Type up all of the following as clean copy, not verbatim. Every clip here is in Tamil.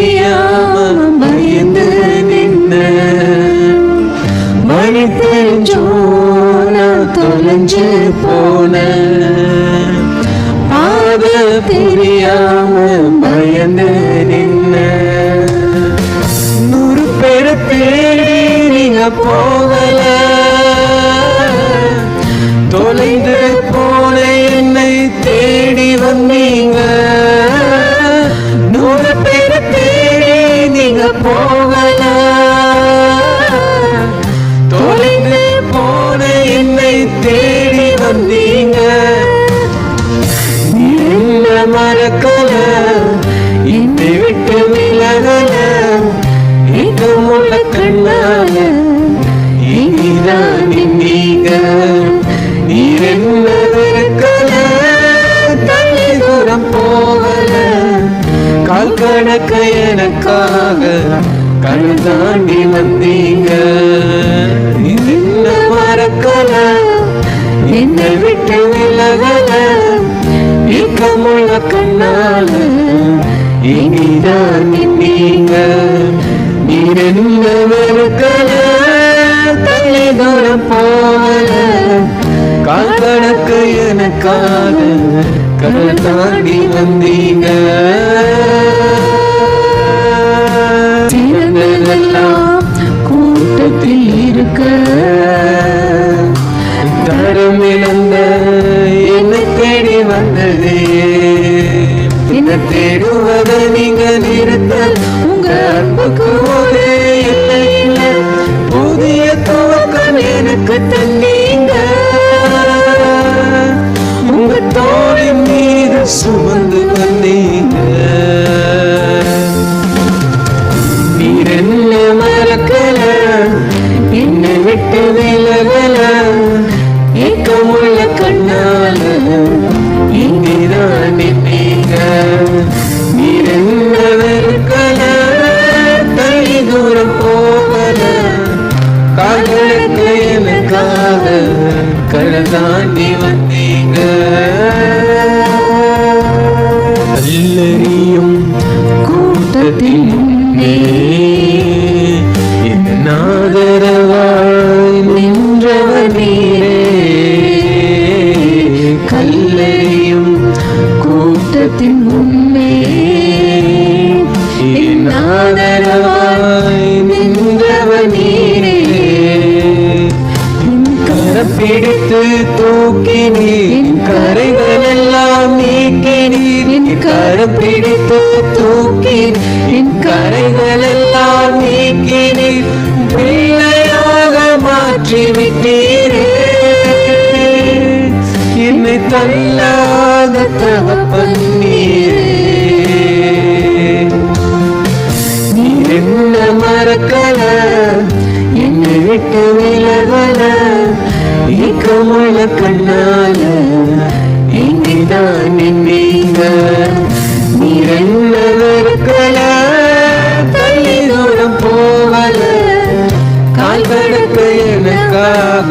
தெரியாம பயந்து நின்ன மழை பெஞ்சோன தொலைஞ்சு போன பாத தெரியாம பயந்து நின்ன 100 பேரை தேடி நீங்க போகல தொலைந்து போன என்னை தேடி வந்தீங்க 100 பேரை தேடி நீங்க போகல தொலைந்து போன என்னை தேடி வந்தீங்க என்ன மறக்கல என்னை விட்டு விலகல ஏக்கமுள்ள கண்ணால நீதான் நீங்க நீர் என்ன வெறுக்கல தள்ளி தூரம் போகல கால் கணக்க எனக்காக கண் தாண்டி வந்தீங்க என்ன மறக்கல என்னை விட்டு விலகல ஏக்கமுள்ள கண்ணால நீதான் நீங்க நீர் என்ன வெறுக்கல தள்ளி தூரம் போகல கால் கணக்கு எனக்காக கடல் தாண்டி வந்தீங்க சிறந்ததெல்லாம் கூட்டத்தில் இருக்க தரம் இழந்த என்னை தேடி வந்ததே என்ன தேடுவதை நீங்க நிறுத்த உங்க அன்புக்கு ஒரே இல்லை புதிய துவக்கம் எனக்கு தந்தீங்க உங்க தோளின் மீது சுமந்து வந்தீங்க நீர் என்ன மறக்கல என்னை விட்டு விலகல ஏக்கமுள்ள கண்ணால இங்கேதான் நீங்க நீர் என்ன வெறுக்கல தள்ளி தூரம் போகல கால்களுக்கு எனக்காக கடல் தாண்டி வந்தீங்க கல்லறியும் கூட்டத்தில் என் ஆதரவாய் நின்றவர் நீரே கல்லறியும் கூட்டத்தின் முன்னே என் ஆதரவாய் நின்றவர் நீரே பிடித்து தூக்கினீர் கரைகள் எல்லாம் நீக்கினீர் கரம் பிடித்து தூக்கினீர் என் கரைகள் எல்லாம் நீக்கினீர் பிள்ளையாக மாற்றி விட்டீரே என்னை தள்ளாத தகப்பன் நீரே நீர் என்ன மறக்கல என்னை விட்டு விலகல ஏக்கமுள்ள கண்ணால இங்கேதான் நீங்க நீர் என்ன வெறுக்கல தள்ளி தூரம் போகல கால் கடக்க எனக்காக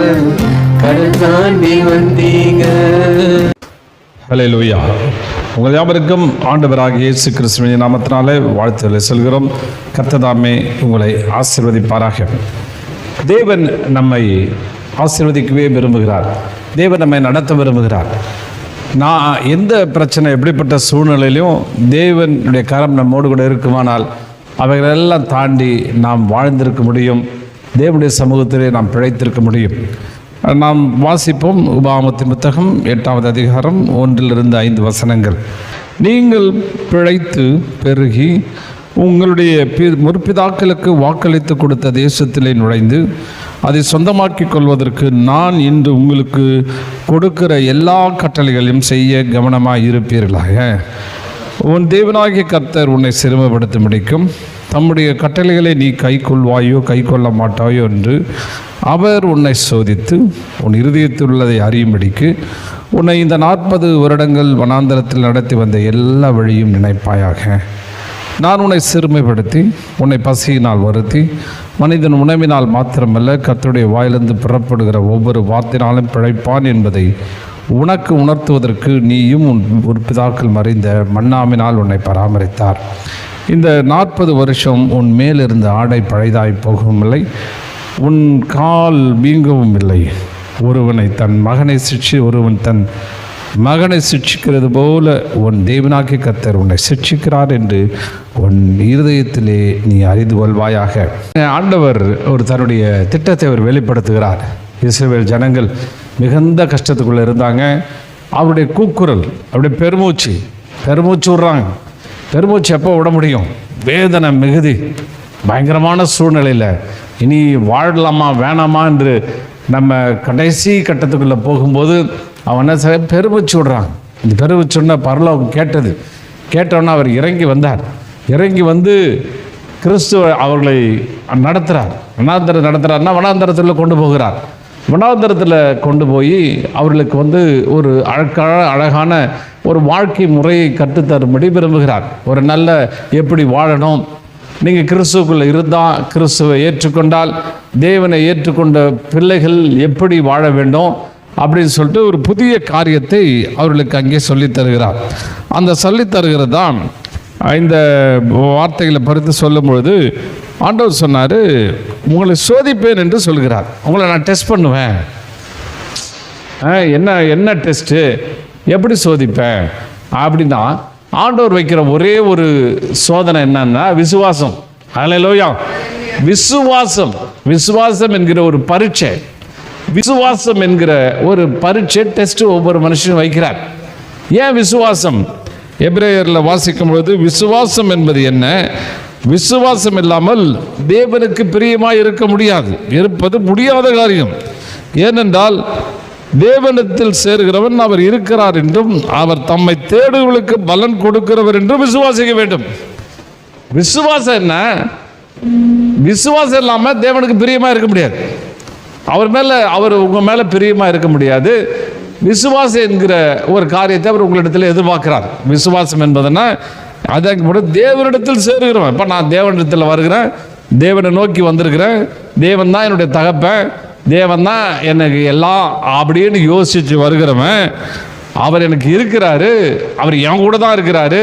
கடல் தாண்டி வந்தீங்க. ஹல்லேலூயா. உங்கள் யாவருக்கும் ஆண்டவராகிய இயேசு கிறிஸ்துவின் நாமத்தினாலே வாழ்த்துக்களை சொல்கிறோம். கர்த்தர் உங்களை ஆசீர்வதிப்பாராக. தேவன் நம்மை ஆசீர்வதிக்கவே விரும்புகிறார். தேவன் நம்மை நடத்த விரும்புகிறார். நான் எந்த பிரச்சனை எப்படிப்பட்ட சூழ்நிலையிலும் தேவனுடைய கரம் நம்மோடு கூட இருக்குமானால் அவைகளெல்லாம் தாண்டி நாம் வாழ்ந்திருக்க முடியும். தேவனுடைய சமூகத்திலே நாம் பிழைத்திருக்க முடியும். நாம் வாசிப்போம் உபாகமத்தின் புத்தகம் 8வது அதிகாரம் 1-5 வசனங்கள். நீங்கள் பிழைத்து பெருகி உங்களுடைய முற்பிதாக்களுக்கு வாக்களித்து கொடுத்த தேசத்திலே நுழைந்து அதை சொந்தமாக்கிக் கொள்வதற்கு நான் இன்று உங்களுக்கு கொடுக்கிற எல்லா கட்டளைகளையும் செய்ய கவனமாக இருப்பீர்களாக. உன் தேவனாகிய கர்த்தர் உன்னை சிறுமைப்படுத்த முடிக்கும். தம்முடைய கட்டளைகளை நீ கை கொள்வாயோ கை கொள்ள மாட்டாயோ என்று அவர் உன்னை சோதித்து உன் இருதயத்தில் உள்ளதை அறியும்படிக்கு உன்னை இந்த 40 வருடங்கள் வனாந்தரத்தில் நடத்தி வந்த எல்லா வழியும் நினைப்பாயாக. நான் உன்னை சிறுமைப்படுத்தி உன்னை பசியினால் வருத்தி மனிதன் உணவினால் மாத்திரமல்ல கர்த்தருடைய வாயிலிருந்து புறப்படுகிற ஒவ்வொரு வார்த்தையினாலும் பிழைப்பான் என்பதை உனக்கு உணர்த்துவதற்கு நீயும் உன் பிதாக்கள் மறைந்த மன்னாமினால் உன்னை பராமரித்தார். இந்த 40 வருஷம் உன் மேலிருந்த ஆடை பழைதாய் போகவும் இல்லை, உன் கால் வீங்கவும் இல்லை. ஒருவன் தன் மகனை சிட்சிக்கிறது போல உன் தேவனாகிய கர்த்தர் உன்னை சிட்சிக்கிறார் என்று உன் இருதயத்திலே நீ அறிந்து கொள்வாயாக. ஆண்டவர் தன்னுடைய திட்டத்தை அவர் வெளிப்படுத்துகிறார். இஸ்ரவேல் ஜனங்கள் மிகுந்த கஷ்டத்துக்குள்ளே இருந்தாங்க. அவருடைய கூக்குரல், அவருடைய பெருமூச்சு விடுறாங்க. பெருமூச்சு எப்போ விட முடியும்? வேதனை மிகுதி, பயங்கரமான சூழ்நிலையில் இனி வாழலாமா வேணாமா என்று நம்ம கடைசி கட்டத்துக்குள்ளே போகும்போது அவன் பெருமூச்சு விடுறான். இந்த பெருமூச்சுன்னா பரலோகம் கேட்டோன்னா அவர் இறங்கி வந்தார். இறங்கி வந்து கிறிஸ்துவ அவர்களை நடத்துகிறார்னா வனாந்தரத்தில் கொண்டு போகிறார். வனாந்தரத்தில் கொண்டு போய் அவர்களுக்கு ஒரு அழகான ஒரு வாழ்க்கை முறையை கற்றுத்தரும்படி விரும்புகிறார். ஒரு நல்ல எப்படி வாழணும், நீங்கள் கிறிஸ்துவுக்குள்ளே இருந்தால், கிறிஸ்துவை ஏற்றுக்கொண்டால், தேவனை ஏற்றுக்கொண்ட பிள்ளைகள் எப்படி வாழ வேண்டும் அப்படின்னு சொல்லிட்டு ஒரு புதிய காரியத்தை அவர்களுக்கு அங்கே சொல்லித்தருகிறார். அந்த சொல்லித்தருகிறது தான் இந்த வார்த்தைகளை பறித்து சொல்லும் பொழுது ஆண்டவர் சொன்னார், உங்களை சோதிப்பேன் என்று சொல்கிறார். உங்களை நான் டெஸ்ட் பண்ணுவேன். என்ன டெஸ்ட்டு, எப்படி சோதிப்பேன் அப்படின்னா, ஆண்டவர் வைக்கிற ஒரே ஒரு சோதனை என்னன்னா விசுவாசம். அல்லேலூயா. விசுவாசம் என்கிற ஒரு பரீட்சை, விசுவாசம் என்கிற ஒரு பரீட்சை டெஸ்ட் ஒவ்வொரு மனுஷனும் வைக்கிறார். ஏன் விசுவாசம்? எபிரேயரில் வாசிக்கும் பொழுது விசுவாசம் என்பது என்ன? விசுவாசம் இல்லாமல் தேவனுக்கு பிரியமாய் இருக்க முடியாது, இருப்பது முடியாத காரியம். ஏனென்றால் தேவனத்தில் சேர்கிறவன் அவர் இருக்கிறார் என்றும் அவர் தம்மை தேடுகளுக்கு பலன் கொடுக்கிறவர் என்றும் விசுவாசிக்க வேண்டும். விசுவாசம் என்ன? விசுவாசம் இல்லாமல் தேவனுக்கு பிரியமாக இருக்க முடியாது. அவர் உங்கள் மேலே பிரியமாக இருக்க முடியாது. விசுவாசம் என்கிற ஒரு காரியத்தை அவர் உங்களிடத்தில் எதிர்பார்க்கிறார். விசுவாசம் என்பதுன்னா அதற்கு கூட தேவனிடத்தில் சேருகிறவன். இப்போ நான் தேவனிடத்தில் வருகிறேன், தேவனை நோக்கி வந்திருக்கிறேன், தேவன் தான் என்னுடைய தகப்பன், தேவன் தான் எனக்கு எல்லாம் அப்படின்னு யோசித்து வருகிறவன். அவர் எனக்கு இருக்கிறாரு, அவர் என் கூட தான் இருக்கிறாரு,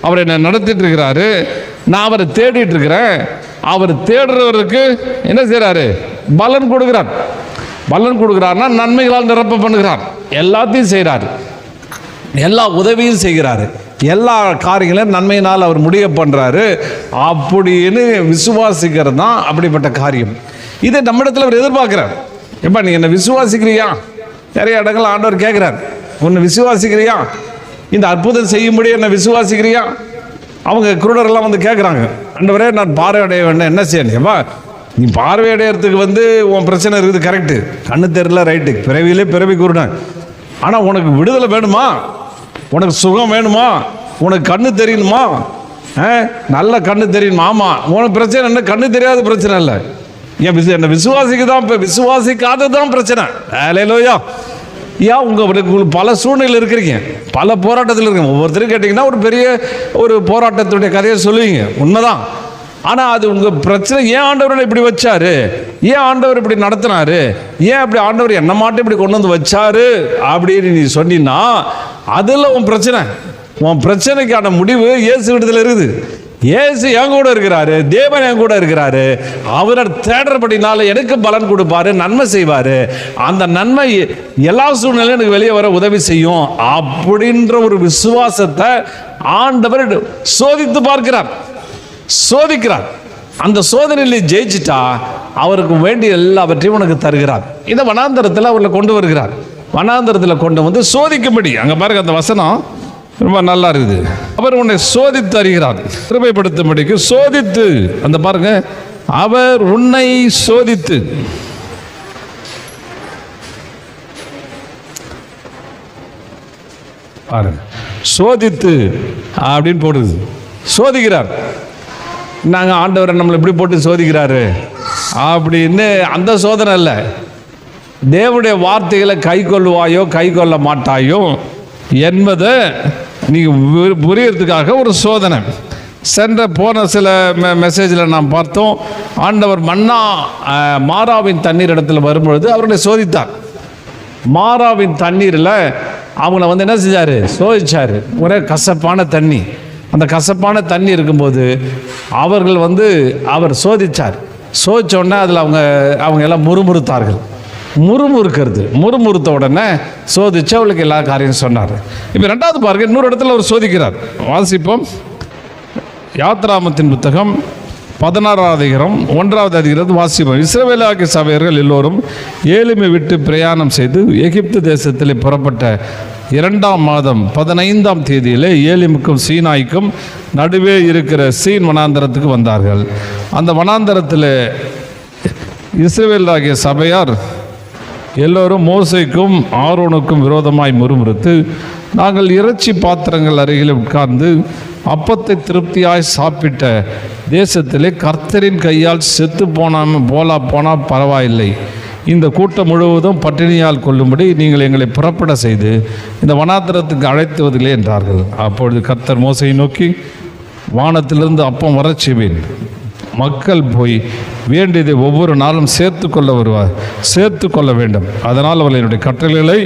அவர் என்னை நடத்திட்டு இருக்கிறாரு, நான் அவரை தேடிட்டு இருக்கிறேன். அவர் தேடுறவருக்கு என்ன செய்கிறாரு? பலன் கொடுக்கிறார். பலன் கொடுக்கிறார்னா நன்மைகளால் நிரப்ப பண்ணுகிறார். எல்லாத்தையும் செய்கிறார், எல்லா உதவியும் செய்கிறாரு, எல்லா காரியங்களையும் நன்மையினால் அவர் முடிய பண்ணுறாரு அப்படின்னு விசுவாசிக்கிறது தான் அப்படிப்பட்ட காரியம். இதை நம்மிடத்தில் அவர் எதிர்பார்க்கிறார். எப்பா நீ என்னை விசுவாசிக்கிறியா? நிறைய இடங்கள் ஆண்டவர் கேட்குறார், உன்னை விசுவாசிக்கிறியா? இந்த அற்புதம் செய்யும்படி என்னை விசுவாசிக்கிறியா? அவங்க குருடரெல்லாம் வந்து கேட்குறாங்க, ஆண்டவரே நான் பார்வையடைய வேண்டாம், என்ன செய்யணும்? எப்பா நீ பார்வையடைகிறதுக்கு உன் பிரச்சனை இருக்குது, கரெக்டு, கண்ணு தெரியல, ரைட்டு, பிறவி குருடன். ஆனால் உனக்கு விடுதலை வேணுமா? உனக்கு சுகம் வேணுமா? உனக்கு கண்ணு தெரியணுமா? நல்ல கண்ணு தெரியணுமா? ஆமாம். உனக்கு பிரச்சனை என்ன? கண்ணு தெரியாத பிரச்சனை இல்லை, என்ன விசுவாசிக்காதது தான் பிரச்சனை. அல்லேலூயா. ஏன் உங்களுக்கு பல சூழ்நிலை இருக்கிறீங்க, பல போராட்டத்தில் இருக்கீங்க. ஒவ்வொருத்தரும் கேட்டிங்கன்னா ஒரு பெரிய ஒரு போராட்டத்துடைய கதையை சொல்லுவீங்க, உண்மைதான். ஆனால் அது உங்கள் பிரச்சனை. ஏன் ஆண்டவர் இப்படி வச்சாரு? ஏன் ஆண்டவர் இப்படி நடத்தினாரு? ஏன் அப்படி ஆண்டவர் என்ன மாட்டும் இப்படி கொண்டு வந்து வச்சாரு அப்படின்னு நீ சொன்னீங்கன்னா அதில் உன் பிரச்சனை. உன் பிரச்சனைக்கான முடிவு இயேசு விடத்தில் இருக்குது. இயேசு என் கூட இருக்கிறாரு, தேவன் என் கூட இருக்கிறாரு, அவரை தேடுறபடினால எனக்கு பலன் கொடுப்பாரு, நன்மை செய்வார். அந்த நன்மை எல்லா சூழ்நிலையும் எனக்கு வெளியே வர உதவி செய்யும் அப்படின்ற ஒரு விசுவாசத்தை ஆண்டவர் சோதித்து பார்க்கிறார், சோதிக்கிறார். அந்த சோதனையில் ஜெயிச்சிட்டா அவருக்கு வேண்டிய எல்லாவற்றையும் உனக்கு தருகிறார். இந்த வனாந்தரத்தில் அவர்களை கொண்டு வருகிறார். வனாந்தரத்தில் கொண்டு வந்து சோதிக்கும்படி, அங்கே பாருங்க அந்த வசனம் ரொம்ப நல்லா இருக்குது. அவர் உன்னை சோதித்து அறிகிறார், கிருபைப்படுத்தும்படிக்கு சோதித்து. அந்த பாருங்க, அவர் உன்னை சோதித்து. பாருங்க, சோதித்து அப்படின்னு போடுது, சோதிக்கிறார். நாங்கள் ஆண்டவரை நம்மளை இப்படி போட்டு சோதிக்கிறாரு அப்படின்னு அந்த சோதனை இல்லை. தேவனுடைய வார்த்தைகளை கை கொள்வாயோ கை கொள்ள மாட்டாயோ என்பதை நீங்கள் புரியறதுக்காக ஒரு சோதனை. போன சில மெசேஜில் நாம் பார்த்தோம், ஆண்டவர் மாறாவின் தண்ணீர் இடத்துல வரும்பொழுது அவர்களை சோதித்தார். மாறாவின் தண்ணீரில் அவங்கள என்ன செஞ்சார்? சோதிச்சார். ஒரே கசப்பான தண்ணி, அந்த கசப்பான தண்ணி இருக்கும்போது அவர்கள் அவர் சோதித்தார். சோதித்த உடனே அதில் அவங்க எல்லாம் முறுமுறுத்தார்கள். முறுமுறுத்த உடனே சோதிச்சு அவளுக்கு எல்லா காரியம் சொன்னார். இப்போ ரெண்டாவது பாருங்க, இன்னொரு இடத்துல அவர் சோதிக்கிறார். வாசிப்போம். யாத்ராமத்தின் புத்தகம் 16ஆம் அதிகாரம் 1வது அதிகாரத்தை வாசிப்போம். இஸ்ரவேலாகிய சபையர்கள் எல்லோரும் ஏலிமை விட்டு பிரயாணம் செய்து எகிப்து தேசத்திலே புறப்பட்ட 2ஆம் மாதம் 15ஆம் தேதியிலே ஏலிமுக்கும் சீனாய்க்கும் நடுவே இருக்கிற சீன் வனாந்தரத்துக்கு வந்தார்கள். அந்த வனாந்தரத்தில் இஸ்ரவேலாகிய சபையார் எல்லோரும் மோசேக்கும் ஆரோனுக்கும் விரோதமாய் முறுமுறுத்து, நாங்கள் இறைச்சி பாத்திரங்கள் அருகில் உட்கார்ந்து அப்பத்தை திருப்தியாய் சாப்பிட்ட தேசத்திலே கர்த்தரின் கையால் செத்து போனால் பரவாயில்லை, இந்த கூட்டம் முழுவதும் பட்டினியால் கொள்ளும்படி நீங்கள் எங்களை புறப்பட செய்து இந்த வனாந்தரத்துக்கு அழைத்துவதில்லை என்றார்கள். அப்பொழுது கர்த்தர் மோசேயை நோக்கி, வானத்திலிருந்து அப்பம் வரச் செய்வேன், மக்கள் போய் வேண்டியதை ஒவ்வொரு நாளும் சேர்த்து கொள்ள வேண்டும். அதனால் அவர்கள் என்னுடைய கட்டளைகளை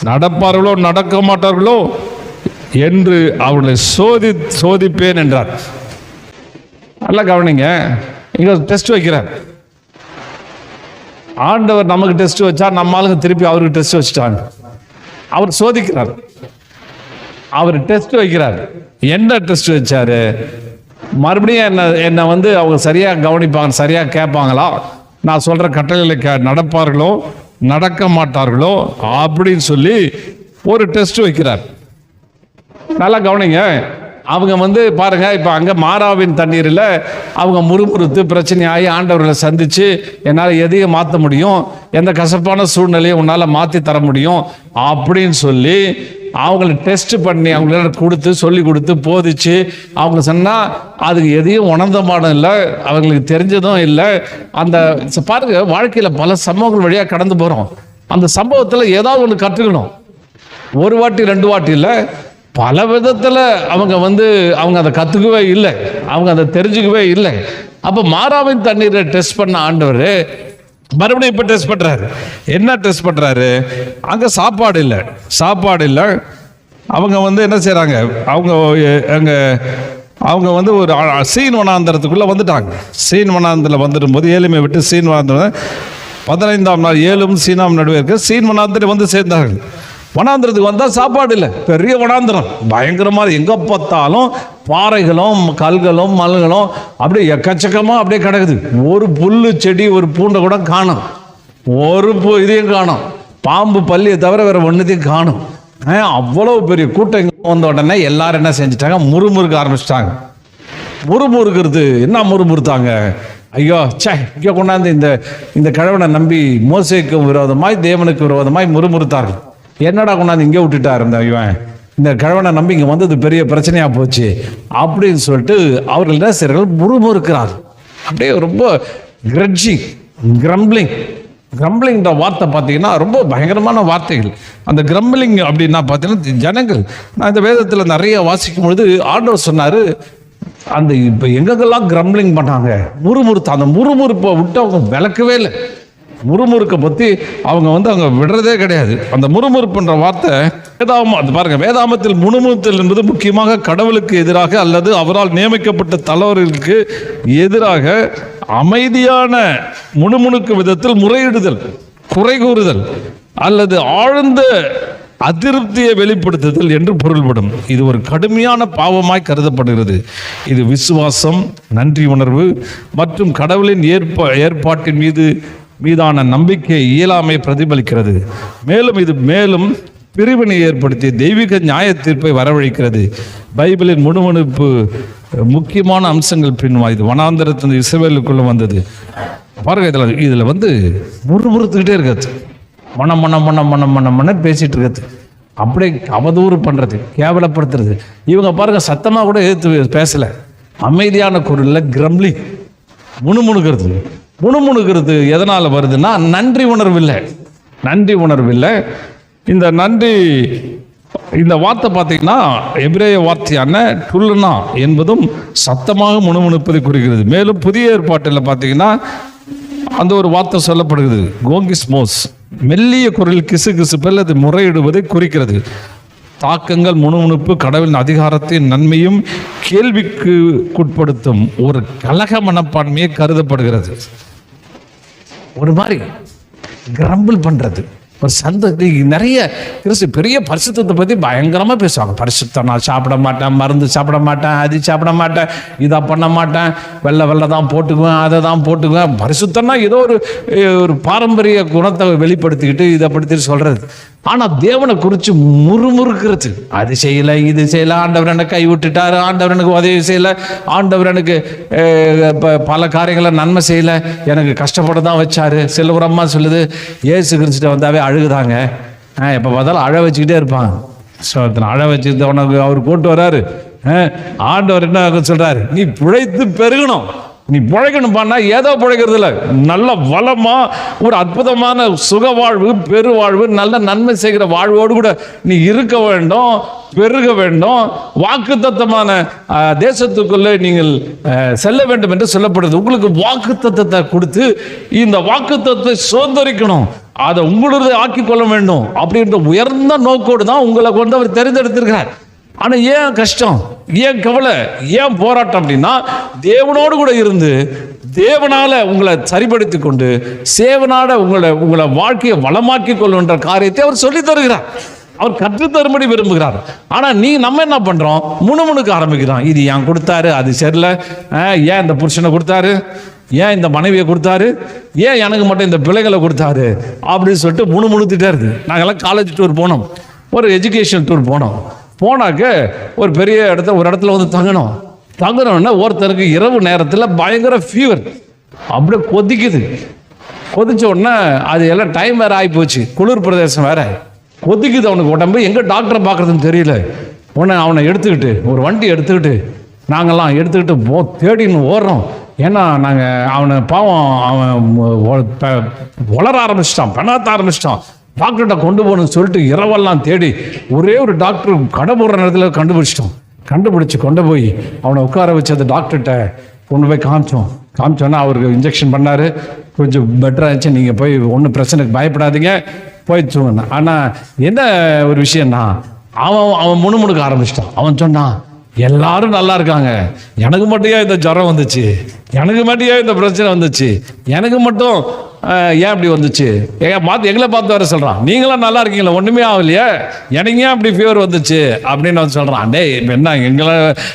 நடப்பார்களோ நடக்க மாட்டார்களோ என்று அவர்களை சோதிப்பேன் என்றார். நல்லா கவனிங்க, இங்கே டெஸ்ட் வைக்கிறார் ஆண்டவர். நமக்கு டெஸ்ட் வச்சா நம்ம ஆளுங்க திருப்பி அவருக்கு டெஸ்ட் வச்சுட்டாங்க. அவர் சோதிக்கிறார், அவர் டெஸ்ட் வைக்கிறார். என்ன டெஸ்ட் வச்சாரு? மறுபடியும் என்னை அவங்க சரியாக கவனிப்பாங்க, சரியாக கேட்பாங்களா, நான் சொல்கிற கட்டளைகளை நடப்பார்களோ நடக்க மாட்டார்களோ அப்படின்னு சொல்லி ஒரு டெஸ்ட் வைக்கிறார். நல்லா கவனிங்க. அவங்க பாருங்க, இப்போ அங்கே மாறாவின் தண்ணீரில் அவங்க முறுமுறுத்து பிரச்சனையாகி ஆண்டவர்களை சந்தித்து என்னால் எதையும் மாற்ற முடியும், எந்த கசப்பான சூழ்நிலையை உன்னால் மாற்றி தர முடியும் அப்படின்னு சொல்லி அவங்கள டெஸ்ட் பண்ணி அவங்கள கொடுத்து சொல்லி கொடுத்து போதிச்சு அவங்க சொன்னால் அதுக்கு எதையும் உணர்ந்த மாடம் இல்லை, அவங்களுக்கு தெரிஞ்சதும் இல்லை. அந்த பாருங்க, வாழ்க்கையில் பல சம்பவங்கள் வழியாக கடந்து போகிறோம். அந்த சம்பவத்தில் ஏதாவது ஒன்று கற்றுக்கணும். ஒரு வாட்டி 2 வாட்டி இல்லை, பல விதத்தில் அவங்க அதை கற்றுக்கவே இல்லை, அவங்க அதை தெரிஞ்சுக்கவே இல்லை. அப்போ மாறாவின் தண்ணீரை டெஸ்ட் பண்ண ஆண்டவர் மறுபடியும் இப்போ டெஸ்ட் பண்ணுறாரு. என்ன டெஸ்ட் பண்ணுறாரு? அங்கே சாப்பாடு இல்லை. அவங்க என்ன செய்கிறாங்க? அவங்க ஒரு சீன் வனாந்தரத்துக்குள்ளே வந்துட்டாங்க. சீன் வனாந்தரம் வந்துடும்போது ஏலிமை விட்டு சீன் வனாந்தரம் 15ஆம் நாள் ஏலும் சீனாம் நடுவே இருக்க சீன் வனாந்தரம் சேர்ந்தார்கள். வனாந்திரத்துக்கு வந்தால் சாப்பாடு இல்லை. பெரிய வனாந்திரம், பயங்கரமாக, எங்கே பார்த்தாலும் பாறைகளும் கல்களும் மல்களும் அப்படியே எக்கச்சக்கமாக அப்படியே கிடக்குது. ஒரு புல்லு செடி ஒரு பூண்டை கூட காணும், ஒரு இதையும் காணும், பாம்பு பள்ளியை தவிர வேறு ஒன்றுத்தையும் காணும். அவ்வளோ பெரிய கூட்டம் இங்கே வந்த உடனே எல்லாரும் என்ன செஞ்சிட்டாங்க? முறுமுறுக்க ஆரம்பிச்சிட்டாங்க. முறுமுறுக்கிறது என்ன முறுமுறுத்தாங்க? ஐயோ இங்கே கொண்டாந்து இந்த கிழவனை நம்பி மோசேக்கு விரோதமாய் தேவனுக்கு விரோதமாய் முறுமுறுத்தார்கள். என்னடா கொண்டாந்து இங்கே விட்டுட்டார் இவன், இந்த கிழவனை நம்பி இங்கே வந்தது பெரிய பிரச்சனையாக போச்சு அப்படின்னு சொல்லிட்டு அவர்கள் என்ன செய்கிறார்கள்? முறுமுறுக்கிறார். அப்படியே ரொம்ப கிரம்பிளிங்ன்ற வார்த்தை பார்த்தீங்கன்னா ரொம்ப பயங்கரமான வார்த்தைகள். அந்த கிரம்பிளிங் அப்படின்னா பார்த்தீங்கன்னா ஜனங்கள், நான் இந்த வேதத்தில் நிறைய வாசிக்கும் பொழுது ஆண்டவர் சொன்னார், அந்த இப்போ எங்கெங்கெல்லாம் கிரம்பிளிங் பண்ணாங்க, அந்த முறுமுறுப்பை விட்டு அவங்க விளக்கவே இல்லை. முறுமுறுக்க பற்றி அவங்க விடுறதே கிடையாது. அந்த முறுமுறுப்புன்ற வார்த்தை பாருங்க, வேதாமத்தில் முணுமுணுத்தல் என்பது முக்கியமாக கடவுளுக்கு எதிராக அல்லது அவரால் நியமிக்கப்பட்ட தலைவர்களுக்கு எதிராக அமைதியான முணுமுணுக்கும் விதத்தில் முறையிடுதல், குறை கூறுதல் அல்லது ஆழ்ந்த அதிருப்தியை வெளிப்படுத்துதல் என்று பொருள்படும். இது ஒரு கடுமையான பாவமாய் கருதப்படுகிறது. இது விசுவாசம், நன்றி உணர்வு மற்றும் கடவுளின் ஏற்பாட்டின் மீதான நம்பிக்கை இயலாமை பிரதிபலிக்கிறது. மேலும் பிரிவினை ஏற்படுத்தி தெய்வீக நியாய தீர்ப்பை வரவழைக்கிறது. பைபிளின் முணுமுணுப்பு முக்கியமான அம்சங்கள் பின்வாயுது. வனாந்தரத்தின் இஸ்ரவேலுக்குள்ள வந்தது பாருங்க. இதில் முறுமுறுத்துக்கிட்டே இருக்கிறது, மனம் பேசிட்டு இருக்கிறது, அப்படியே அவதூறு பண்ணுறது, கேவலப்படுத்துறது. இவங்க பாருங்க சத்தமாக கூட எதிர்த்து பேசலை, அமைதியான குரலில் கிரம்லி முணுமுணுக்கிறது எதனால் வருதுன்னா நன்றி உணர்வில்லை. இந்த வார்த்தை பார்த்தீங்கன்னா எபிரேய வார்த்தையான டுல்னா என்பதும் சத்தமாக முணுமுணுப்பதை குறிக்கிறது. மேலும் புதிய ஏற்பாட்டில் பார்த்தீங்கன்னா அந்த ஒரு வார்த்தை சொல்லப்படுகிறது, கோங்கிஸ்மோஸ், மெல்லிய குரலில் கிசுகிசுப்பில் அது முறையிடுவதை குறிக்கிறது. தாக்கங்கள், முணுமுணுப்பு, கடவுளின் அதிகாரத்தின் நன்மையும் கேள்விக்குட்படுத்தும் ஒரு கலக மனப்பான்மையே கருதப்படுகிறது. ஒரு மாதிரி கிரம்பிள் பண்றது, ஒரு சந்தை. நிறைய கிறிஸ்து பெரிய பரிசுத்தத்தை பற்றி பயங்கரமாக பேசுவாங்க. பரிசுத்தம், நான் சாப்பிட மாட்டேன், மருந்து சாப்பிட மாட்டேன், அது சாப்பிட மாட்டேன், இதை பண்ண மாட்டேன், வெள்ளை தான் போட்டுக்குவேன், அதை தான் போட்டுக்குவேன். பரிசுத்தம்னா ஏதோ ஒரு பாரம்பரிய குணத்தை வெளிப்படுத்திக்கிட்டு இதை படுத்திட்டு சொல்கிறது. ஆனால் தேவனை குறித்து முறுமுறுக்கிறது, அது செய்யலை, இது செய்யலை, ஆண்டவர் எனக்கு கை விட்டுட்டார், ஆண்டவர் எனக்கு உதவி செய்யலை, ஆண்டவர் எனக்கு பல காரியங்களை நன்மை செய்யலை, எனக்கு கஷ்டப்பட தான் வச்சாரு. சில ஒரு அம்மா சொல்லுது, ஏசு கிறிஸ்துட்ட வந்தாவே அழுகுதாங்க, எப்போ பார்த்தாலும் அழ வச்சுக்கிட்டே இருப்பாங்க. ஸோ அழ வச்சுக்கிட்டு உனக்கு அவர் கூட்டு வர்றாரு. ஆண்டவர் என்ன சொல்கிறாரு, நீ பிழைத்து பெருகணும், நீ பிழைக்கணும் பண்ணா ஏதோ பிழைக்கிறது இல்லை, நல்ல வளமா ஒரு அற்புதமான சுக வாழ்வு, பெருவாழ்வு, நல்ல நன்மை செய்கிற வாழ்வோடு கூட நீ இருக்க வேண்டும், பெருக வேண்டும், வாக்குத்தத்தமான தேசத்துக்குள்ளே நீங்கள் செல்ல வேண்டும் என்று சொல்லப்படுது. உங்களுக்கு வாக்குத்தத்தத்தை கொடுத்து இந்த வாக்குத்தத்தை சுதந்திரிக்கணும், அதை உங்களுடைய ஆக்கி கொள்ள வேண்டும் அப்படின்ற உயர்ந்த நோக்கோடு தான் உங்களை கொண்டு அவர் தெரிந்தெடுத்திருக்கிறார். ஆனால் ஏன் கஷ்டம், ஏன் கவலை, ஏன் போராட்டம் அப்படின்னா, தேவனோடு கூட இருந்து தேவனால உங்களை சரிப்படுத்தி கொண்டு சேவனால உங்களை வாழ்க்கையை வளமாக்கி கொள்ளுன்ற காரியத்தை அவர் சொல்லி தருகிறார், அவர் கற்றுத்தரும்படி விரும்புகிறார். ஆனால் நம்ம என்ன பண்ணுறோம், முணுமுணுக்க ஆரம்பிக்கிறோம். இது ஏன் கொடுத்தாரு, அது சரியில்லை, ஏன் இந்த புருஷனை கொடுத்தாரு, ஏன் இந்த மனைவியை கொடுத்தாரு, ஏன் எனக்கு மட்டும் இந்த பிள்ளைகளை கொடுத்தாரு அப்படின்னு சொல்லிட்டு முணுமுணுத்துட்டே இருக்கு. நாங்கள்லாம் காலேஜ் டூர் போனோம், ஒரு எஜுகேஷன் டூர் போனாக்க ஒரு பெரிய ஒரு இடத்துல வந்து தங்கணும்னா ஒருத்தருக்கு இரவு நேரத்தில் பயங்கர ஃபீவர், அப்படியே கொதிச்ச உடனே அது எல்லாம் டைம் வேறு ஆகிப்போச்சு, குளிர் பிரதேசம் வேற, கொதிக்குது அவனுக்கு உடம்பு. எங்கே டாக்டரை பார்க்குறதுன்னு தெரியல. உடனே அவனை எடுத்துக்கிட்டு ஒரு வண்டி எடுத்துக்கிட்டு நாங்கள்லாம் எடுத்துக்கிட்டு தேடின்னு ஓடுறோம். ஏன்னா நாங்கள் அவனை பாவம் அவன் வளர ஆரம்பிச்சிட்டான், பெணாத்த ஆரம்பிச்சிட்டான். டாக்டர்கிட்ட கொண்டு போகணும்னு சொல்லிட்டு இரவெல்லாம் தேடி ஒரே ஒரு டாக்டர் கடை போடுற நேரத்தில் கண்டுபிடிச்சி கொண்டு போய் அவனை உட்கார வச்சு அந்த டாக்டர்கிட்ட கொண்டு போய் காமிச்சோன்னா அவருக்கு இன்ஜெக்ஷன் பண்ணார், கொஞ்சம் பெட்டராகிடுச்சு. நீங்கள் போய் ஒன்றும் பிரச்சனைக்கு பயப்படாதீங்க, போய் தூங்கினான். ஆனால் என்ன ஒரு விஷயம்னா, அவன் முணுமுணுக்க ஆரம்பிச்சிட்டான். அவன் சொன்னான், எல்லாரும் நல்லா இருக்காங்க, எனக்கு மட்டும் ஏன் இந்த ஜுரம் வந்துச்சு, எனக்கு மட்டும் ஏன் இந்த பிரச்சனை வந்துச்சு, எனக்கு மட்டும் ஏன் இப்படி வந்துச்சு, எங்களை பார்த்து வர சொல்கிறான். நீங்களாம் நல்லா இருக்கீங்களா, ஒன்றுமே ஆகலையே, எனக்கு ஏன் அப்படி ஃபீவர் வந்துச்சு அப்படின்னு வந்து சொல்கிறான். டே இப்போ என்ன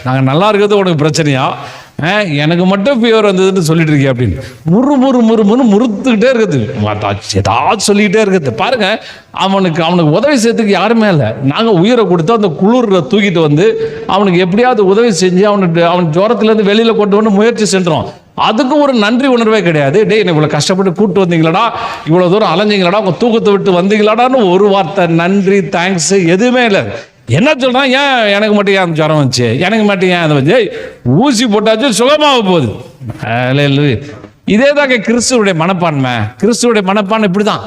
நாங்கள் நல்லா இருக்கிறது உனக்கு பிரச்சனையா, எனக்கு மட்டும் ஃபீவர் வந்ததுன்னு சொல்லிட்டு இருக்கேன் அப்படின்னு முறுத்துக்கிட்டே இருக்குது, ஏதாவது சொல்லிக்கிட்டே இருக்குது. பாருங்க, அவனுக்கு உதவி செய்யறதுக்கு யாருமே இல்லை. நாங்கள் உயிரை கொடுத்து அந்த குளிர தூக்கிட்டு வந்து அவனுக்கு எப்படியாவது உதவி செஞ்சு அவன் ஜுரத்துலேருந்து வெளியில் கொண்டு வந்து முயற்சி சென்றோம். அதுக்கு ஒரு நன்றி உணர்வே கிடையாது. டே என்ன இவ்வளோ கஷ்டப்பட்டு கூப்பிட்டு வந்தீங்களாடா, இவ்வளோ தூரம் அலைஞ்சிங்களாடா, உங்கள் தூக்கத்தை விட்டு வந்தீங்களாடான்னு ஒரு வார்த்தை நன்றி தேங்க்ஸ் எதுவுமே இல்லை. என்ன சொல்கிறான், ஏன் எனக்கு மட்டும் ஏன் ஜுரம் வந்துச்சு, எனக்கு மட்டும் ஏன் அதை வந்து ஊசி போட்டாச்சு சுகமாக போகுது. இதே தாங்க கிறிஸ்துவுடைய மனப்பான்மை இப்படி தான்.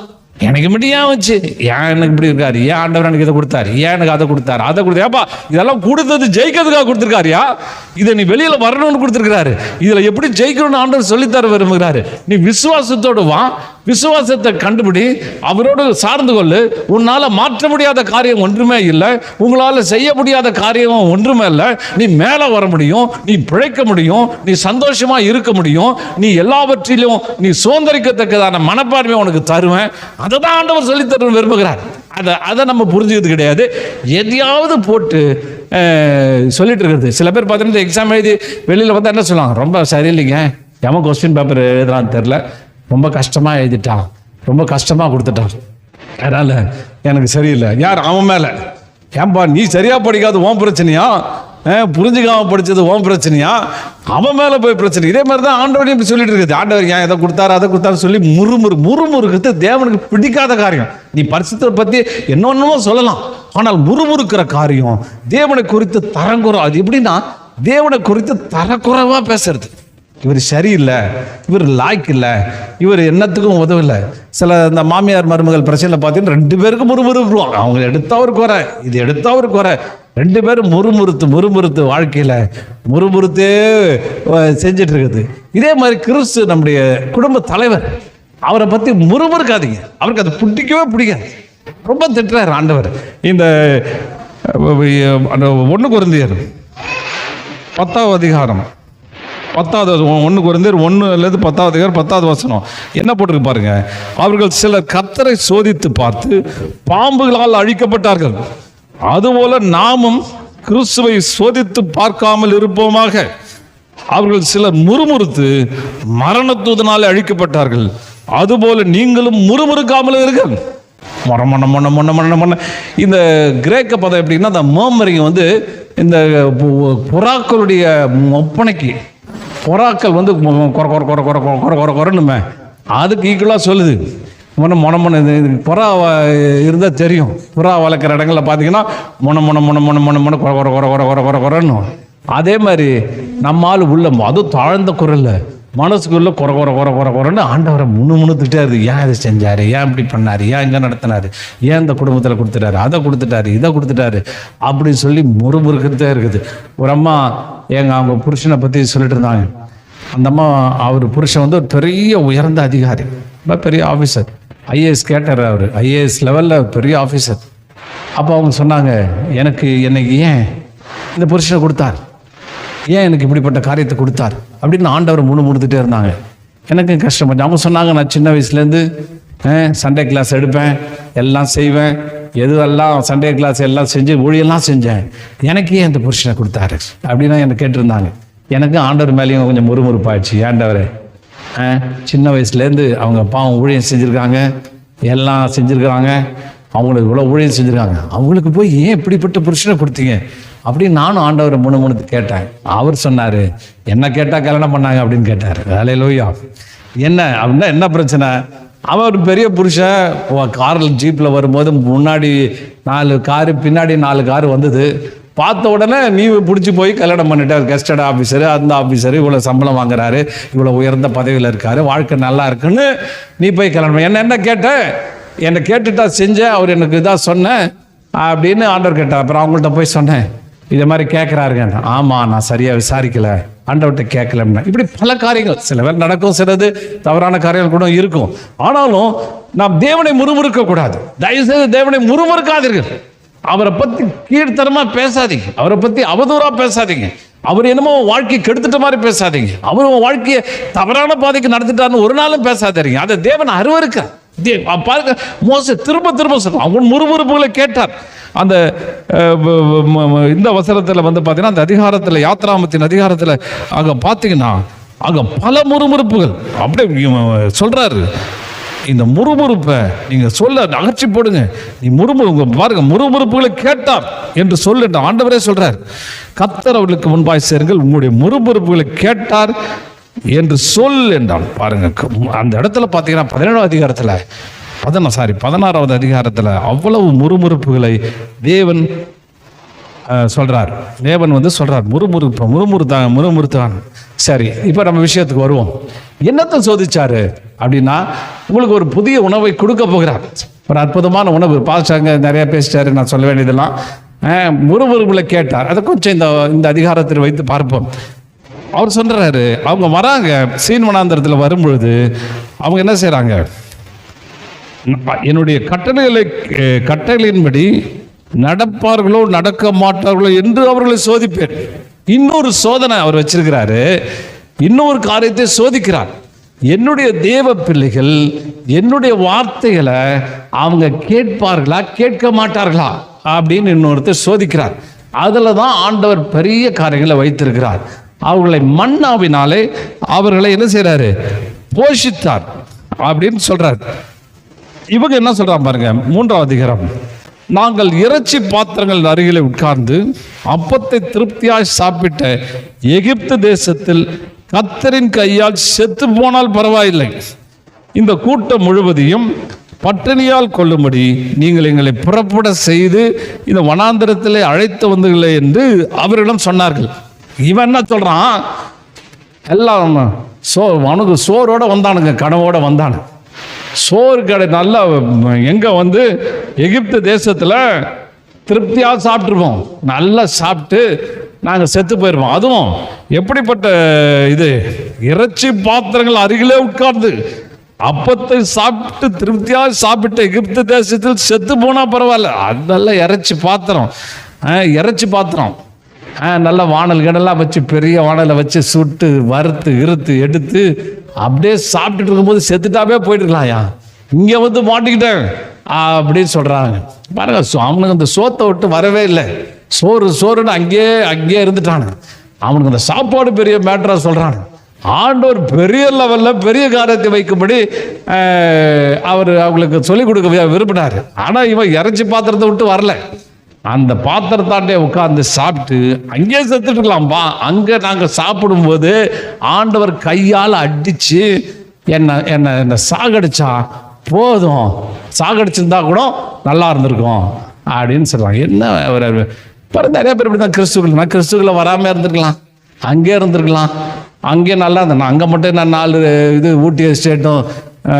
எனக்கு மட்டும் ஏன் வச்சு, ஏன் எனக்கு இப்படி இருக்காரு, ஏன் ஆண்டவர் எனக்கு இதை கொடுத்தாரு, ஏன் எனக்கு அதை கொடுத்தாரு, ஏப்பா இதெல்லாம் கொடுத்தது ஜெயிக்கிறதுக்காக கொடுத்துருக்காருயா, இதை நீ வெளியில வரணும்னு கொடுத்துருக்காரு, இதுல எப்படி ஜெயிக்கணும்னு ஆண்டவர் சொல்லித்தர விரும்புகிறாரு. நீ விசுவாசத்தோடு வா, விசுவாசத்தை கண்டுபிடி, அவரோடு சார்ந்து கொள்ளு. உன்னால மாற்ற முடியாத காரியம் ஒன்றுமே இல்லை, உங்களால செய்ய முடியாத காரியம் ஒன்றுமே இல்லை. நீ மேலே வர முடியும், நீ பிழைக்க முடியும், நீ சந்தோஷமா இருக்க முடியும், நீ எல்லாவற்றிலும் நீ சுதந்திரிக்கத்தக்கதான மனப்பான்மை உனக்கு தருவேன். அதை தான் ஆண்டவர் சொல்லித்தர விரும்புகிறார். அதை நம்ம புரிஞ்சுக்கிறது கிடையாது. எதையாவது போட்டு சொல்லிட்டு இருக்கிறது. சில பேர் பார்த்தீங்கன்னா எக்ஸாம் எழுதி வெளியில் வந்து என்ன சொல்லுவாங்க, ரொம்ப சரியில்லைங்க, எவன் கொஸ்டின் பேப்பர் எழுதுறான்னு தெரில, ரொம்ப கஷ்டமாக எழுதிட்டான், ரொம்ப கஷ்டமாக கொடுத்துட்டான், அதனால் எனக்கு சரியில்லை. யார் அவன் மேலே, ஏன்பா நீ சரியாக படிக்காது உன் பிரச்சனையா, புரிஞ்சுக்காம படித்தது உன் பிரச்சனையா, அவன் மேலே போய் பிரச்சனை. இதே மாதிரி தான் ஆண்டவரையும் இப்படி சொல்லிட்டு இருக்குது. ஆண்டவர் ஏன் எதை கொடுத்தாரு அதை கொடுத்தாரு சொல்லி முறுமுறுக்கிறது தேவனுக்கு பிடிக்காத காரியம். நீ பரிசுத்தத்தை பற்றி என்னொன்னுமோ சொல்லலாம், ஆனால் முறுமுறுக்கிற காரியம் தேவனை குறித்து தரங்குறை. அது எப்படின்னா தேவனை குறித்து தரக்குறைவாக பேசுறது. இவர் சரியில்லை, இவர் லாய்க்கு இல்லை, இவர் என்னத்துக்கும் உதவில்லை. சில இந்த மாமியார் மருமகள் பிரச்சனையில் பார்த்தீங்கன்னா 2 பேருக்கும் முறுமுறுப்புவாங்க. அவங்க எடுத்தா ஒரு குறை, இது எடுத்தா ஒரு குறை, 2 பேரும் முறுமுறுத்து வாழ்க்கையில் முறுமுறுத்தே செஞ்சிட்டு இருக்குது. இதே மாதிரி கிறிஸ்து நம்முடைய குடும்ப தலைவர், அவரை பற்றி முறுமுறுக்காதீங்க, அவருக்கு அது பிடிக்கவே பிடிக்காது. ரொம்ப திட்டுறாரு ஆண்டவர். இந்த 1 கொரிந்தியர் 10வது அதிகாரம் 1 கொரிந்தியர் 1-10 அதிகாரம் 10வது வசனம் என்ன போட்டிருக்கு பாருங்க. அவர்கள் சிலர் கர்த்தரை சோதித்து பார்த்து பாம்புகளால் அழிக்கப்பட்டார்கள், அதுபோல நாமும் கிறிஸ்துவை சோதித்து பார்க்காமல் இருப்போமாக. அவர்கள் சிலர் முறுமுறுத்து மரணத்தூதனாலே அழிக்கப்பட்டார்கள், அதுபோல நீங்களும் முறுமுறுக்காமல் இருங்கள். இந்த கிரேக்க பதம் எப்படின்னா, அந்த மர்மரிங் வந்து இந்த புறாக்களுடைய ஒப்பனைக்கு, புறாக்கள் வந்து குறணுமே அதுக்கு ஈக்குவலாக சொல்லுது. புறா இருந்தால் தெரியும், புறா வளர்க்குற இடங்களில் பார்த்தீங்கன்னா குறன்னு. அதே மாதிரி நம்மால் உள்ள அதுவும் தாழ்ந்த குரல்ல மனசுக்குள்ள குறன்னு ஆண்டவரை முணுமுணுத்துட்டே இருக்குது. ஏன் இதை செஞ்சார், ஏன் இப்படி பண்ணார், ஏன் இங்கே நடத்தினார், ஏன் இந்த குடும்பத்தில் கொடுத்துட்டாரு, அதை கொடுத்துட்டாரு, இதை கொடுத்துட்டாரு அப்படின்னு சொல்லி முறுமுறுக்கிட்டே இருக்குது. ஒரு அம்மா அவங்க புருஷனை பற்றி சொல்லிட்டு இருந்தாங்க. அந்த அம்மா அவர் புருஷன் வந்து ஒரு பெரிய உயர்ந்த அதிகாரி, பெரிய ஆஃபீஸர், ஐஏஎஸ் கேட்டார். அவர் ஐஏஎஸ் லெவலில் பெரிய ஆஃபீஸர். அப்போ அவங்க சொன்னாங்க, எனக்கு ஏன் இந்த புருஷனை கொடுத்தார், ஏன் எனக்கு இப்படிப்பட்ட காரியத்தை கொடுத்தார் அப்படின்னு ஆண்டவர் முணுமுணுத்துட்டே இருந்தாங்க. எனக்கும் கஷ்டப்பட்டு அவங்க சொன்னாங்க, நான் சின்ன வயசுலேருந்து சண்டே கிளாஸ் எடுப்பேன், எல்லாம் செய்வேன், எதுவெல்லாம் சண்டே கிளாஸ் எல்லாம் செஞ்சு ஊழியெல்லாம் செஞ்சேன், எனக்கு ஏன் இந்த புருஷனை கொடுத்தாரு அப்படின்னா என்னை கேட்டிருந்தாங்க. எனக்கு ஆண்டவர் மேலேயும் கொஞ்சம் முறுமுறுப்பாயிடுச்சு. ஆண்டவரே, சின்ன வயசுலேருந்து அவங்க பாவம் ஊழியம் செஞ்சுருக்காங்க, எல்லாம் செஞ்சுருக்காங்க, அவங்களுக்கு இவ்வளோ ஊழியம் செஞ்சுருக்காங்க, அவங்களுக்கு போய் ஏன் இப்படிப்பட்ட புருஷனை கொடுத்தீங்க அப்படின்னு நானும் ஆண்டவரை முணுமுணுத்து கேட்டேன். அவர் சொன்னார், என்ன கேட்டால் கல்யாணம் பண்ணாங்க அப்படின்னு கேட்டார். அல்லேலூயா. என்ன அப்படின்னா என்ன பிரச்சனை, அவர் பெரிய புருஷன் காரில் ஜீப்பில் வரும்போது முன்னாடி 4 காரு பின்னாடி 4 காரு வந்தது. பார்த்த உடனே நீ பிடிச்சி போய் கல்யாணம் பண்ணிட்டார். கெஸ்டட் ஆஃபீஸரு, அந்த ஆஃபீஸரு, இவ்வளோ சம்பளம் வாங்குறாரு, இவ்வளோ உயர்ந்த பதவியில் இருக்காரு, வாழ்க்கை நல்லா இருக்குன்னு நீ போய் கல்யாணம் என்னை கேட்டேன், என்னை கேட்டுட்டா செஞ்சேன், அவர் எனக்கு இதாக சொன்னேன் அப்படின்னு ஆண்டவர் கேட்டார். அப்புறம் அவங்கள்ட்ட போய் சொன்னேன், இதை மாதிரி கேட்குறாருங்க. ஆமாம், நான் சரியாக விசாரிக்கலை, ஆண்டவர்கிட்ட கேட்கலன்னா. இப்படி பல காரியங்கள் சில பேர் நடக்கும், சிலது தவறான காரியங்கள் கூட இருக்கும். ஆனாலும் நாம் தேவனை முறுமுறுக்கக்கூடாது. தயவுசெய்து தேவனை முறுமுறுக்காதீர்கள். அவரை பற்றி கீழ்த்தரமாக பேசாதீங்க, அவரை பற்றி அவதூறாக பேசாதீங்க, அவர் என்னமோ வாழ்க்கையை கெடுத்துட்ட மாதிரி பேசாதீங்க, அவர் வாழ்க்கையை தவறான பாதைக்கு நடத்திட்டாருன்னு ஒரு நாளும் பேசாதீங்க. அதை தேவன் அருவருக்க பாருங்க. மோசே திரும்ப சொல்றான், அவன் முறுமுறுப்புகளை கேட்டார். அந்த இந்த வசனத்தில் வந்து பார்த்தீங்கன்னா, அந்த அதிகாரத்தில், யாத்ராமத்தின் அதிகாரத்தில் அங்கே பார்த்தீங்கன்னா அங்கே பல முறுமுறுப்புகள் அப்படியே சொல்றாரு. இந்த முறுமுறுப்பை நீங்க சொல்ல அகற்றி போடுங்க. நீ பாருங்க, முறுமுறுப்புகளை கேட்டார் என்று சொல்லு ஆண்டவரே சொல்றார். கர்த்தர் அவர்களுக்கு முன்பாய் சேருங்கள், உங்களுடைய முறுமுறுப்புகளை கேட்டார் என்று சொல் என்றான். பாருங்க, அந்த இடத்துல பார்த்தீங்கன்னா 16வது அதிகாரத்தில் அவ்வளவு முறுமுறுப்புகளை தேவன் சொல்றார். தேவன் வந்து சொல்றார், முறுமுறுத்தான். சரி, இப்போ நம்ம விஷயத்துக்கு வருவோம். என்னத்தை சோதிச்சாரு அப்படின்னா, உங்களுக்கு ஒரு புதிய உணவை கொடுக்க போகிறார். ஒரு அற்புதமான உணவு. பாஸ்டர் நிறைய பேசிட்டாரு, நான் சொல்ல வேண்டியதெல்லாம். முறுமுறுப்புகளை கேட்டார். அதை கொஞ்சம் இந்த அதிகாரத்தில் வைத்து பார்ப்போம். அவர் சொல்றாரு, அவங்க வராங்க, சீன் வனாந்தரத்தில் வரும்பொழுது அவங்க என்ன செய்யறாங்க, என்னுடைய கட்டளையின்படி நடப்பார்களோ நடக்க மாட்டார்களோ என்று அவர்களை சோதிப்பேன். இன்னொரு சோதனை அவர் வச்சிருக்கிறாரு, இன்னொரு காரியத்தை சோதிக்கிறார். என்னுடைய தேவ பிள்ளைகள் என்னுடைய வார்த்தைகளை அவங்க கேட்பார்களா கேட்க மாட்டார்களா அப்படின்னு இன்னொருத்தர் சோதிக்கிறார். அதில் தான் ஆண்டவர் பெரிய காரியங்களை வைத்திருக்கிறார். அவர்களை மன்னாவினாலே அவர்களை என்ன செய்யறாரு, போஷித்தார் அப்படின்னு சொல்றார். இவங்க என்ன சொல்றாங்க பாருங்க, 3வது அதிகாரம். நாங்கள் இறைச்சி பாத்திரங்கள் அருகிலே உட்கார்ந்து அப்பத்தை திருப்தியாய் சாப்பிட்ட எகிப்து தேசத்தில் கர்த்தரின் கையால் செத்து போனால் பரவாயில்லை, இந்த கூட்டம் முழுவதையும் பட்டினியால் கொள்ளும்படி நீங்கள் எங்களை புறப்பட செய்து இந்த வனாந்திரத்திலே அழைத்து வந்தீர்களே என்று அவரிடம் சொன்னார்கள். இவன் என்ன சொல்றான், எல்லாம் அவனுக்கு சோரோட வந்தானுங்க, கனவோட வந்தானு. சோறு கடை நல்லா எங்கே வந்து எகிப்து தேசத்தில் திருப்தியாக சாப்பிட்ருப்போம், நல்லா சாப்பிட்டு நாங்கள் செத்து போயிருப்போம். அதுவும் எப்படிப்பட்ட இது, இறைச்சி பாத்திரங்கள் அருகிலே உட்கார்ந்து அப்பத்தை சாப்பிட்டு திருப்தியாக சாப்பிட்டு எகிப்து தேசத்தில் செத்து போனால் பரவாயில்ல, அதெல்லாம் இறைச்சி பாத்திரம். இறைச்சி பாத்திரம், நல்லா வானல் கடலாம் வச்சு பெரிய வானலை வச்சு சுட்டு வறுத்து இருத்து எடுத்து அப்படியே சாப்பிட்டுட்டு இருக்கும்போது செத்துட்டாவே போயிட்டுருக்கலாம்யா, இங்கே வந்து மாட்டிக்கிட்டேன் அப்படின்னு சொல்கிறாங்க பாருங்க. அவனுக்கு அந்த சோத்தை விட்டு வரவே இல்லை, சோறுன்னு அங்கேயே இருந்துட்டானு. அவனுக்கு அந்த சாப்பாடு பெரிய மேட்டராக சொல்கிறானு. ஆண்டவர் பெரிய லெவலில் பெரிய காரியத்தை வைக்கும்படி அவங்களுக்கு சொல்லிக் கொடுக்க விரும்பினார். ஆனால் இவன் இறைச்சி பாத்திரத்தை விட்டு வரல, அந்த பாத்திரத்தாண்டே உட்கார்ந்து சாப்பிட்டு அங்கேயே செத்துட்டு இருக்கலாம்பா. அங்கே நாங்கள் சாப்பிடும்போது ஆண்டவர் கையால் அடித்து என்ன சாகடிச்சா போதும், சாகடிச்சிருந்தா கூட நல்லா இருந்திருக்கும் அப்படின்னு சொல்கிறாங்க. என்ன ஒரு நிறைய பேர் இப்படி தான் கிறிஸ்துக்குள்ள வராமல் இருந்திருக்கலாம், அங்கே இருந்திருக்கலாம், அங்கே நல்லா இருந்தேன். அங்கே மட்டும் நான் 4 ஊட்டி எஸ்டேட்டும்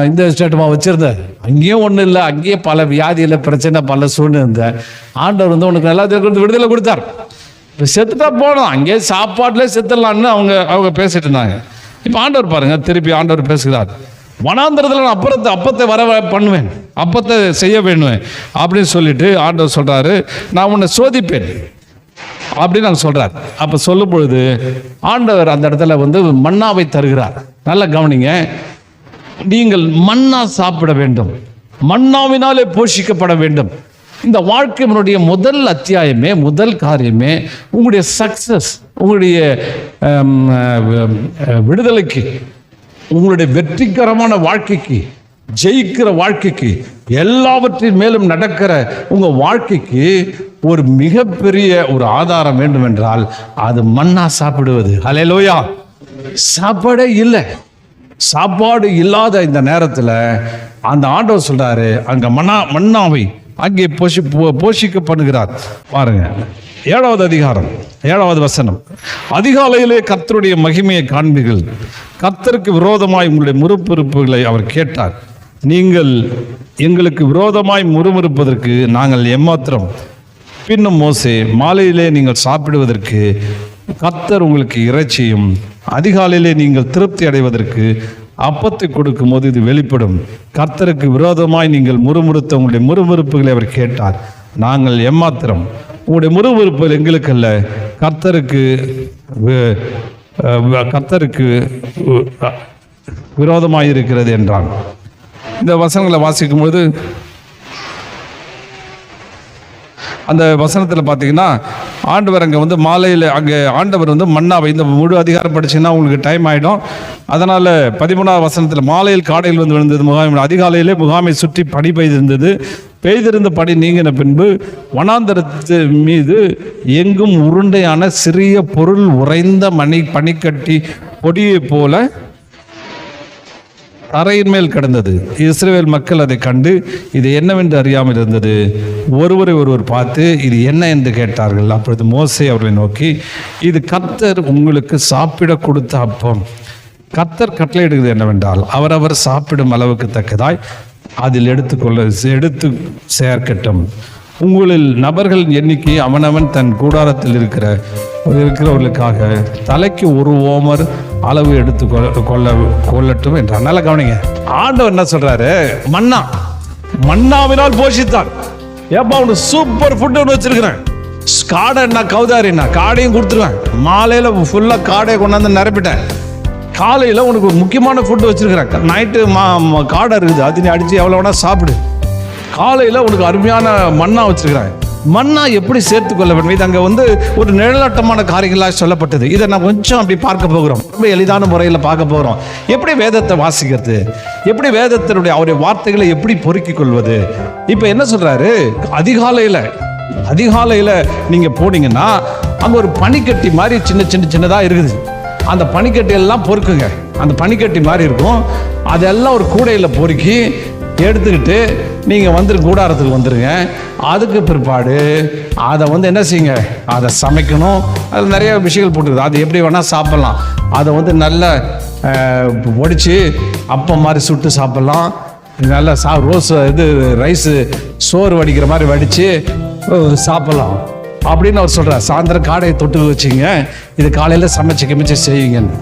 இந்த எஸ்டேட்டுமா வச்சுருந்தேன். அங்கேயும் ஒன்றும் இல்லை, அங்கேயே பல வியாதியில் பிரச்சனை பல சூழ்நிலை இருந்தேன். ஆண்டவர் வந்து உனக்கு எல்லாத்தையும் விடுதலை கொடுத்தார். இப்போ செத்துட்டா போனோம், அங்கேயே சாப்பாட்டிலே செத்துடலான்னு அவங்க பேசிட்டு இருந்தாங்க. இப்போ ஆண்டவர் பாருங்க, திருப்பி ஆண்டவர் பேசுகிறார். வனாந்தரத்தில் நான் அப்பத்தை வர பண்ணுவேன், அப்பத்தை செய்ய வேணுவேன் அப்படின்னு சொல்லிட்டு ஆண்டவர் சொல்கிறாரு, நான் உன்னை சோதிப்பேன் அப்படின்னு நாங்கள் சொல்கிறார். அப்போ சொல்லும் பொழுது ஆண்டவர் அந்த இடத்துல வந்து மன்னாவை தருகிறார். நல்லா கவனிங்க, நீங்கள் மன்னா சாப்பிட வேண்டும், மன்னாவினாலே போஷிக்கப்பட வேண்டும். இந்த வாழ்க்கையினுடைய முதல் அத்தியாயமே, முதல் காரியமே உங்களுடைய சக்சஸ், உங்களுடைய விடுதலைக்கு, உங்களுடைய வெற்றிகரமான வாழ்க்கைக்கு, ஜெயிக்கிற வாழ்க்கைக்கு, எல்லாவற்றின் மேலும் நடக்கிற உங்கள் வாழ்க்கைக்கு ஒரு மிகப்பெரிய ஒரு ஆதாரம் வேண்டும் என்றால் அது மன்னா சாப்பிடுவது. ஹல்லேலூயா. சாப்பாடே இல்லை, சாப்பாடு இல்லாத இந்த நேரத்தில் அந்த ஆண்டவர் சொல்றாரு, அங்க மன்னாவை அங்கே போஷிக்கப்படுகிறார். பாருங்க, 7வது அதிகாரம் 7வது வசனம். அதிகாலையிலே கர்த்தருடைய மகிமையை காண்பீர்கள், கர்த்தருக்கு விரோதமாய் உங்களுடைய முறுமுறுப்புகளை அவர் கேட்டார். நீங்கள் எங்களுக்கு விரோதமாய் முறுமுறுப்பதற்கு நாங்கள் எம்மாத்திரம்? பின்னும் மோசே, மாலையிலே நீங்கள் சாப்பிடுவதற்கு கர்த்தர் உங்களுக்கு இறைச்சியும், அதிகாலையிலே நீங்கள் திருப்தி அடைவதற்கு அப்பத்தை கொடுக்கும் போது இது வெளிப்படும். கர்த்தருக்கு விரோதமாய் நீங்கள் முறுமுறுத்த உங்களுடைய முறுமுறுப்புகளை அவர் கேட்டார். நாங்கள் எம்மாத்திரம்? உங்களுடைய முறுமுறுப்புகள் எங்களுக்கு அல்ல, கர்த்தருக்கு விரோதமாய் இருக்கிறது என்றான். இந்த வசனங்களை வாசிக்கும் பொழுது அந்த வசனத்தில் பார்த்தீங்கன்னா ஆண்டவர் அங்கே வந்து மாலையில் அங்கே ஆண்டவர் வந்து மன்னாவை, இந்த முழு அதிகாரம் படிச்சுன்னா உங்களுக்கு டைம் ஆகிடும். அதனால் 13வது வசனத்தில் மாலையில் காடையில் வந்து விழுந்தது முகாம், அதிகாலையிலே முகாமை சுற்றி பனி பெய்திருந்தது. பெய்திருந்த பனி நீங்கின பின்பு வனாந்தரத்து மீது எங்கும் உருண்டையான சிறிய பொருள் உறைந்த பனிக்கட்டி பொடியை போல தரையின் மேல் கிடந்தது. இஸ்ரவேல் மக்கள் அதை கண்டு இது என்னவென்று அறியாமல் இருந்தது. ஒருவரை ஒருவர் பார்த்து இது என்ன என்று கேட்டார்கள். அப்பொழுது மோசே அவர்களை நோக்கி, இது கர்த்தர் உங்களுக்கு சாப்பிட கொடுத்த அப்பம். கர்த்தர் கட்டளையிடுகிறது என்னவென்றால், அவரவர் சாப்பிடும் அளவுக்கு தக்கதாய் அதில் எடுத்து சேர்க்கட்டும். உங்களில் நபர்களின் எண்ணிக்கை அவனவன் தன் கூடாரத்தில் இருக்கிறவர்களுக்காக தலைக்கு 1 ஓமர் அளவு எடுத்து கொள்ளட்டும் என்றார். நல்லா கவனிங்க, ஆண்டவர் என்ன சொல்றாரு, மன்னாவினால் போஷித்தார். ஏப்பா உனக்கு சூப்பர் ஃபுட் ஒன்று வச்சிருக்கிறேன், காடை என்ன கௌதாரின்னா காடையும் கொடுத்துருவேன். மாலையில் ஃபுல்லாக காடையை கொண்டாந்து நிரப்பிட்டேன். காலையில் உனக்கு முக்கியமான ஃபுட்டு வச்சிருக்கிறேன். நைட்டு காடை இருக்குது, அது நீ அடித்து எவ்வளோ வேணா சாப்பிடு. காலையில் உனக்கு அருமையான மன்னா வச்சிருக்கிறேன். மன்னா எப்படி சேர்த்து கொள்ள வேண்டும், இது அங்கே வந்து ஒரு நிழலாட்டமான காரியங்களாக சொல்லப்பட்டது. இதை நான் கொஞ்சம் அப்படி பார்க்க போகிறோம், ரொம்ப எளிதான முறையில் பார்க்க போகிறோம். எப்படி வேதத்தை வாசிக்கிறது, எப்படி வேதத்தினுடைய அவருடைய வார்த்தைகளை எப்படி பொறுக்கிக் கொள்வது. இப்போ என்ன சொல்றாரு, அதிகாலையில் நீங்கள் போனீங்கன்னா அங்கே ஒரு பனிக்கட்டி மாதிரி சின்னதாக இருக்குது. அந்த பனிக்கட்டி எல்லாம் பொறுக்குங்க. அந்த பனிக்கட்டி மாதிரி இருக்கும், அதெல்லாம் ஒரு கூடையில் பொறுக்கி எடுத்துக்கிட்டு நீங்கள் கூடாரத்துக்கு வந்துடுங்க. அதுக்கு பிற்பாடு அதை என்ன செய்யுங்க, அதை சமைக்கணும். அதில் நிறைய விஷயங்கள் போட்டுருக்குது, அது எப்படி வேணால் சாப்பிட்லாம். அதை நல்லா ஒடிச்சு அப்பம் மாதிரி சுட்டு சாப்பிட்லாம். நல்லா ரைஸு சோறு வடிக்கிற மாதிரி வடித்து சாப்பிட்லாம் அப்படின்னு அவர் சொல்கிறார். சாயந்தரம் காடையை தொட்டு வச்சுங்க, இது காலையில் சமைச்சு செய்யுங்கன்னு.